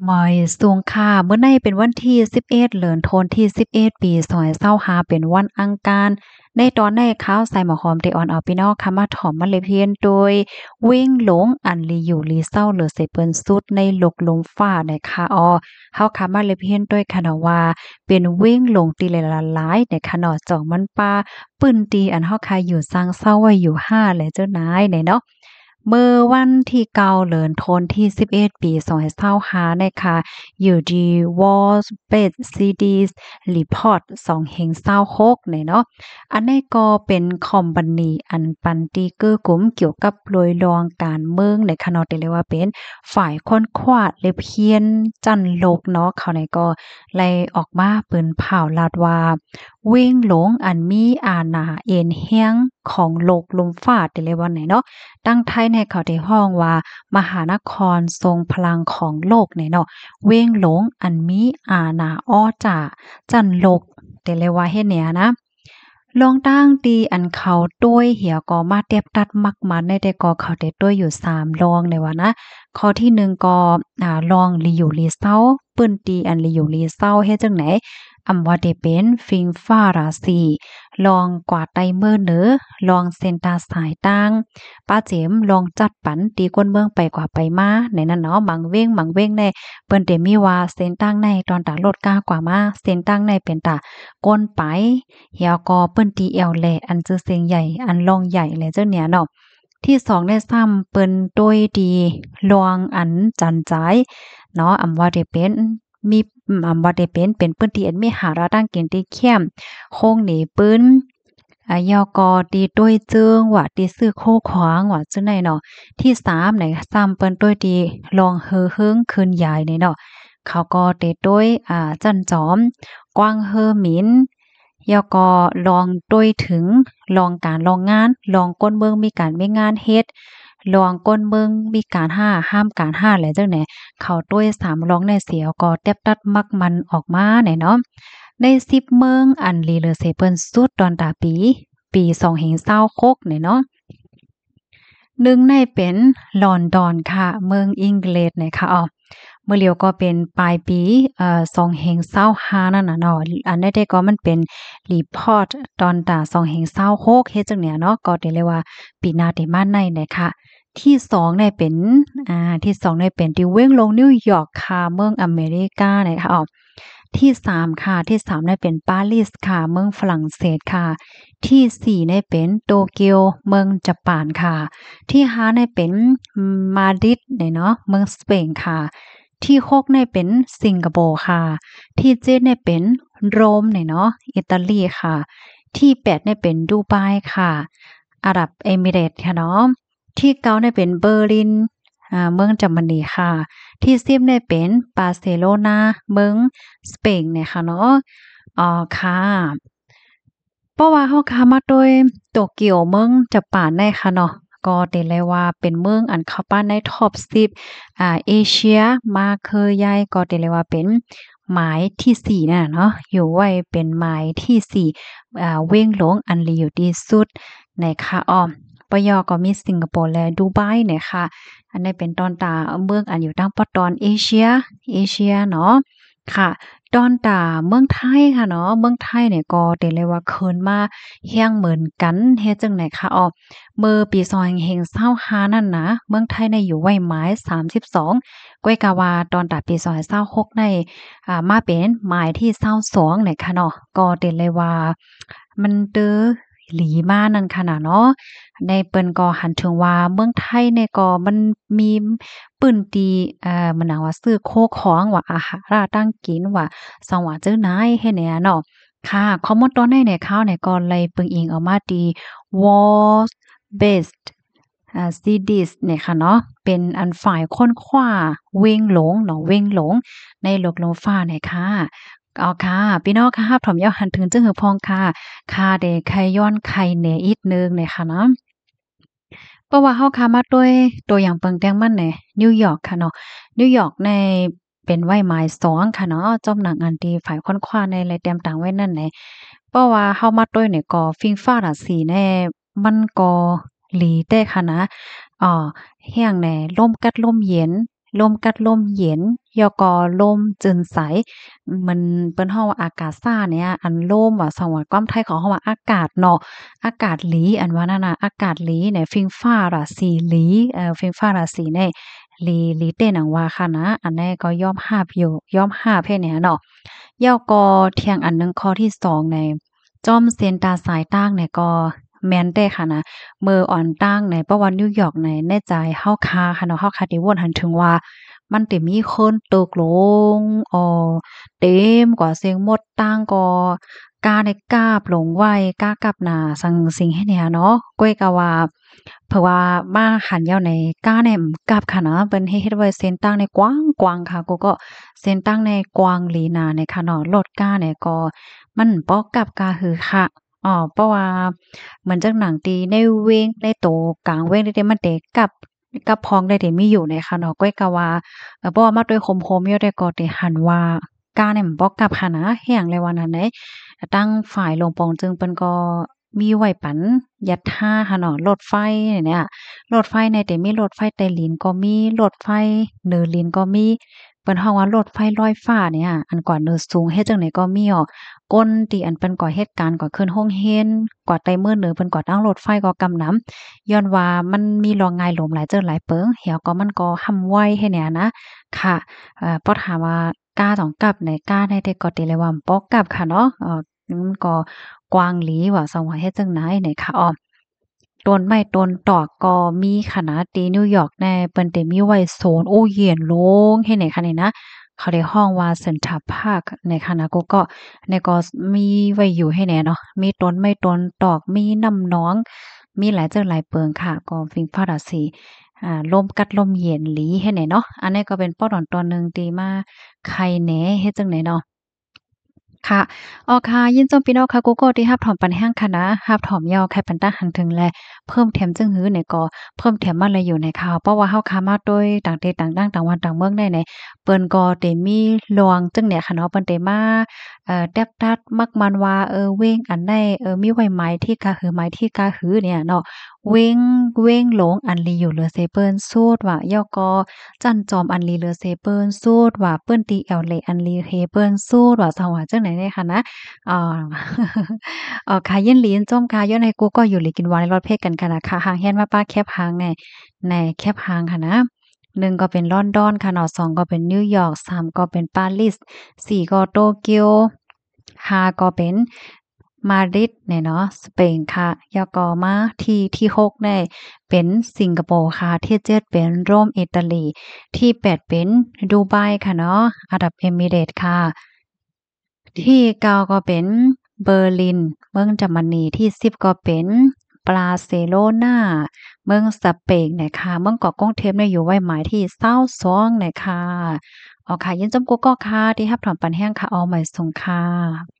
หมอยสูงค่ะเมื่อในเป็นวันที่11เดือนธันวาคมที่11ปี2565เป็นวันอังคารในตอนในข่าวใส่หมอหอมได้ออนเอาพี่น้องค่ะมาถ่อมมาเลยเพียนโดยวิ่งหลงอันลีอยู่ลีเศร้าเหลือเสเปิ้นสุดในหลกลมฟ้านะคะเฮาค่ะมาเลยเพียนด้วยค่ะเนาะว่าเป็นวิ่งหลงตีหลายๆนะคะเนาะจ่องมันปลาปื้นตีอันเฮาค่ะอยู่สร้างเศร้าไว้อยู่5แหละเจ้านายเนี่ยเนาะ เมื่อวันที่9เดือนธันวาคมที่11ปี2025นะคะอยู่ที่ Wall Street Cities Report 2/26เนี่ยเนาะอันนี้ก็เป็นคอมพานีอันปันตีเกอร์กลุ่มเกี่ยวกับโดยรองการเมืองในคะเนาะที่เรียกว่าเป็นฝ่ายค้นคว้าและเพียนจันโลกเนาะเขาในก็ไล่ออกมาเปิ้นเผาลาดว่าเว้งหลงอันมีอาณาเอ็นเฮียงของโลกลมฟ้าที่เรียกว่าไหนเนาะ ตั้งไทยในเขาได้ห้องว่ามหานครทรงพลังของโลกเนี่ยเนาะเว้งหลงอันมีอาณาอ้อจ่าจันโลกแต่เลยว่าเฮ็ดเนี่ยนะลองตั้งตีอันเขาด้วยเหี่ยก็มาเตียบตัดมักมันในแต่ก็เขาได้ด้วยอยู่3ลองในว่านะข้อที่1ก็ลองลีอยู่ลีเศร้าปื้นตีอันลีอยู่ลีเศร้าเฮ็ดจังไหนอำว่าได้เป็นฟิงฟ้าราศีลองกว่าไตเมื่อเหนือลองเซนตาสายตั้ง ป้าเจ๋มลองจัดปันตีก้นเมืองไปกว่าไปมาในนั้นเนาะบางเว้งในเปิ้นเตมีว่าเส้นตั้งในตอนตาลดก้ากว่ามาเส้นตั้งในเป็นตาก้นไปเหี่ยวก็เปิ้นตีแอวแหลอันจื้อเสียงใหญ่อันลองใหญ่แหละเจ้าเนี่ยเนาะที่2ได้ซ้ำเปิ้นโดยดีลวงอันจันจายเนาะอำว่าได้เป็นมีอำว่าได้เป็นเปิ้นที่อันมีหาราตั้งกินที่เข้มโคงหนีปืน ยอกอตีต้วยเจิงว่าตีซื้อโคขวางว่าจังได๋เนาะที่3ไหนซ้ำเปิ้นต้วยตีลองเฮอเฮิงคืนยายนี่เนาะเขาก็เตต้วยจันจอมกว้างเฮอหมินยอก็ลองต้วยถึงลองการลองงานลองก้นเมืองมีการมีงานเฮ็ดลองก้นเมืองมีการห้ามการแหละจังไหนเขาต้วย3ลองในเสียวก็แต๊บตัดมักมันออกมาไหนเนาะ ใน10เมืองอันลีเลอเซเปิลสุดตอนตาปี2026เนี่ยเนาะหนึ่งในเป็นลอนดอนค่ะเมืองอังกฤษนะคะเมื่อเลียวก็เป็นปลายปี2025นั่นน่ะเนาะอันนี้ได้ก็มันเป็นรีพอร์ตตอนตา2026เฮ็ดจังเนี่ยเนาะก็ได้เลยว่าปีหน้าได้มาในนะคะที่2เนี่ยเป็นที่2เนี่ยเป็นที่เว้งลงนิวยอร์กค่ะเมืองอเมริกานะคะที่3ค่ะที่3ได้เป็นปารีสค่ะเมืองฝรั่งเศสค่ะที่4ได้เป็นโตเกียวเมืองญี่ปุ่นค่ะที่5ได้เป็นมาดริดเนี่ยเนาะเมืองสเปนค่ะที่6ได้เป็นสิงคโปร์ค่ะที่7ได้เป็นโรมเนี่ยเนาะอิตาลีค่ะที่8ได้เป็นดูไบค่ะอาหรับเอมิเรตส์ค่ะเนาะที่9ได้เป็นเบอร์ลินเมืองเยอรมนีค่ะที่10ได้เป็นบาร์เซโลนาเมือง สเปนเนี่ยค่ะเนาะค่ะเพราะว่าเฮาค้ามาโดยโตเกียวเมืองญี่ปุ่นได้ค่ะเนาะก็ได้เลยว่าเป็นเมืองอันเข้าป้านในท็อป10เอเชียมาเคยใหญ่ก็ได้เลยว่าเป็นหมายที่4น่ะเนาะอยู่ไว้เป็นหมายที่4เว้งหลงอันลีอยู่ที่สุดนะคะปยก็มีสิงคโปร์และดูไบเนี่ยค่ะอันนี้เป็นตอนตาเมืองอันอยู่ทางปอตอนเอเชียเนาะ ค่ะดอนตาเมืองไทยค่ะเนาะเมืองไทยเนี่ยก็ได้เลยว่าคืนมาเฮียงเหมือนกันเฮ็ดจังไหนคะเมื่อปี2525นั่นนะเมืองไทยเนี่ยอยู่ไว้หมาย32ก้อยกะว่าตอนตาปี2026ในมาเป็นหมายที่22เนี่ยค่ะเนาะก็ได้เลยว่ามันเด้อหลีมานั่นค่ะน่ะเนาะในเปิ้นก็หันถึงว่าเมืองไทยเนี่ยก็มันมีปื้นตีมันน่ะว่าซื้อโคของว่าอาหาราตั้งกินว่าสังว่าจื้อนายเฮ็ดแหน่เนาะค่ะข้อมูลตอนในเนี่ยข่าวเนี่ยก็เลยเปิงอิงออกมาที่ Wall Based Studies เนี่ยค่ะเนาะเป็นอันฝ่ายค้นคว้าเว้งหลงเนาะเว้งหลงในโลกโลกฟ้าเนี่ยค่ะค่ะพี่น้องค่ะรับถมยอหันถึงจึงหือพองค่ะค่ะเดไขย้อนไขแหน่อีกหนึ่งเนี่ยค่ะเนาะ เพราะว่าเฮาคามาด้วยตัวอย่างเปิงแตงมันแหน่นิวยอร์กค่ะเนาะนิวยอร์กในเป็นไว้หมายสองค่ะเนาะจอมหนังอันที่ฝ่ายค้นคว้าในไรแต้มต่างไว้นั่นแหละเพราะว่าเฮามาด้วยเนี่ยก็ฟิงฟ้าราศีแน่มันก็หลีแต่ค่ะนะอ่าแห้งแหน่ลมกัดลมเย็น ลมกัดลมเย็นยอก็ลมจืนใสมันเปิ้นฮ้อว่าอากาศซ่าเนี่ยอันลมว่าสว่าความไทยเขาฮ้อว่าอากาศเนาะอากาศหลีอันว่านั่นน่ะอากาศหลีเนี่ยฟิงฟ้าราศีหลีฟิงฟ้าราศีเนี่ยหลีเต้นอังว่าค่ะนะอันนี้ก็ยอมรับอยู่ยอมรับให้เนี่ยเนาะย่อก็เที่ยงอันหนึงข้อที่2ในจอมเซ็นตาสายต้างเนี่ยก็แม่นได้ค่ะนะมืออ่อนตั้งในเพราะว่านิวยอร์กในแน่ใจเฮาคาค่ะเนาะเฮาคาที่วนหันถึงว่ามันสิมีคนตกลงเต็มกว่าเสียงหมดตั้งก็กาในกาบลงไว้กากลับหน้าสังสิงให้เนี่ยเนาะก้อยก็ว่าเพราะว่ามาหันยาวในกาเนี่ยกลับค่ะนะเปิ้นเฮ็ดไว้เส้นตั้งในกว้างๆค่ะกูก็เส้นตั้งในกว้างหลีหนาในค่ะเนาะรถกาเนี่ยก็มันบ่กลับกาหือค่ะ เพราะว่าเหมือนจากหนังตีในเว้งในโตกลางเว้งได้มันเตะกับพ้องได้ที่มีอยู่ในค่ะเนาะก้อยก็ว่าเพราะว่ามาด้วยคมๆอยู่ได้ก็ที่หันว่าการเนี่ยมันบ่กลับหันนะแฮ่งเลยว่านั้นเด้ตั้งฝ่ายลงโปงจึงเปิ้นก็มีไว้ปันยัดท่าค่ะเนาะรถไฟเนี่ยรถไฟในที่มีรถไฟใต้ดินก็มีรถไฟเหนือดินก็มีเปิ้นฮ้องว่ารถไฟลอยฟ้าเนี่ยอันกว่าเนินสูงเฮ็ดจังได๋ก็มีอ้อ ก้นที่อันเปิ้นก่อเหตุการณ์ก่อขึ้นโรงเรียนกว่าใต้มื้อหนึ่งเพิ่นก่อตั้งรถไฟก็กำนำย้อนว่ามันมีรอง่ายหลมหลายเจิดหลายเปิงเหี่ยวก็มันก็ห่ำไว้ให้แหน่นะค่ะพอถามว่ากาต้องกลับในกาได้แต่ก็ติเลยว่าบ่กลับค่ะเนาะมันก็กว้างหลีว่าสังว่าเฮ็ดจั่งใดไหนค่ะอ้อต้นไม้ต้นตอกก็มีขนาดที่นิวยอร์กแน่เปิ้นได้มีไว้โซนโอ้เย็นโล่งเฮ็ดไหนคะนี่นะ เขาได้ห้องว่า Central Park ในคณะก็เนี่ยก็มีไว้อยู่ให้แหน่เนาะมีต้นไม้ต้นตอกมีน้ำหนองมีหลายเจิงหลายเปิงค่ะก็ฟิงฟ้าราศีลมกัดลมเย็นหลีให้แหน่เนาะอันนี้ก็เป็นป้อตอนตอนหนึ่งที่มาไข่แหน่เฮ็ดจั่งใดเนาะ ค่ะอ๋อค่ะยินจมพี่น้องค่ะกูก็ที่รับถอมปันแห้งค่ะนะรับถอมยาวแค่ปันตาหังถึงแลเพิ่มเทียมจึงหื้อเนี่ยก็เพิ่มเทียมมาเลยอยู่ในข่าวเพราะว่าเฮาค้ามาโดยต่างเดต่างดั้งต่างวันต่างเมืองได้ในเปิ้นก็ได้มีลวงจึงเนี่ยค่ะเนาะเปิ้นได้มาแต๊บตัดมักมันว่าเว้งอันใดมีไว้ไม้ที่กะหือไม้ที่กะหือเนี่ยเนาะเว้งหลงอันลีอยู่เหลือเซเปิ้นสูดว่าย่อก็จันจอมอันลีเหลือเซเปิ้นสูดว่าเปิ้นตีแอวเลอันลีเฮเปิ้นสูดว่าจังหว่าจังไหนเนี่ยค่ะนะ อ่าค่ะเย็นหลีนจ้อมกาย้อนให้กูก็อยู่หลีกินหวานในรถเพกันค่ะนะค่ะหางแฮนมาป้าแคปหางในแคปหางค่ะนะ1ก็เป็นลอนดอนค่ะเนาะ2ก็เป็นนิวยอร์ก3ก็เป็นปารีส4ก็โตเกียว5ก็เป็นมาดริดเนี่ยเนาะสเปนค่ะแล้วก็มาที่6เนี่ยเป็นสิงคโปร์ค่ะที่7เป็นโรมอิตาลีที่8เป็นดูไบค่ะเนาะอาหรับเอมิเรตส์ค่ะ ที่9ก็เป็นเบอร์ลินเมืองเยอรมนีที่10ก็เป็นบราเซโลนาเมืองสเปนนะคะเมืองเกาะกรุงเทพเนี่ยอยู่ไว้หมายที่22นะคะอ๋อค่ะยินจำกัวก็ค่ะที่รับถอนปันแห้งค่ะเอาใหม่ส่งค่ะ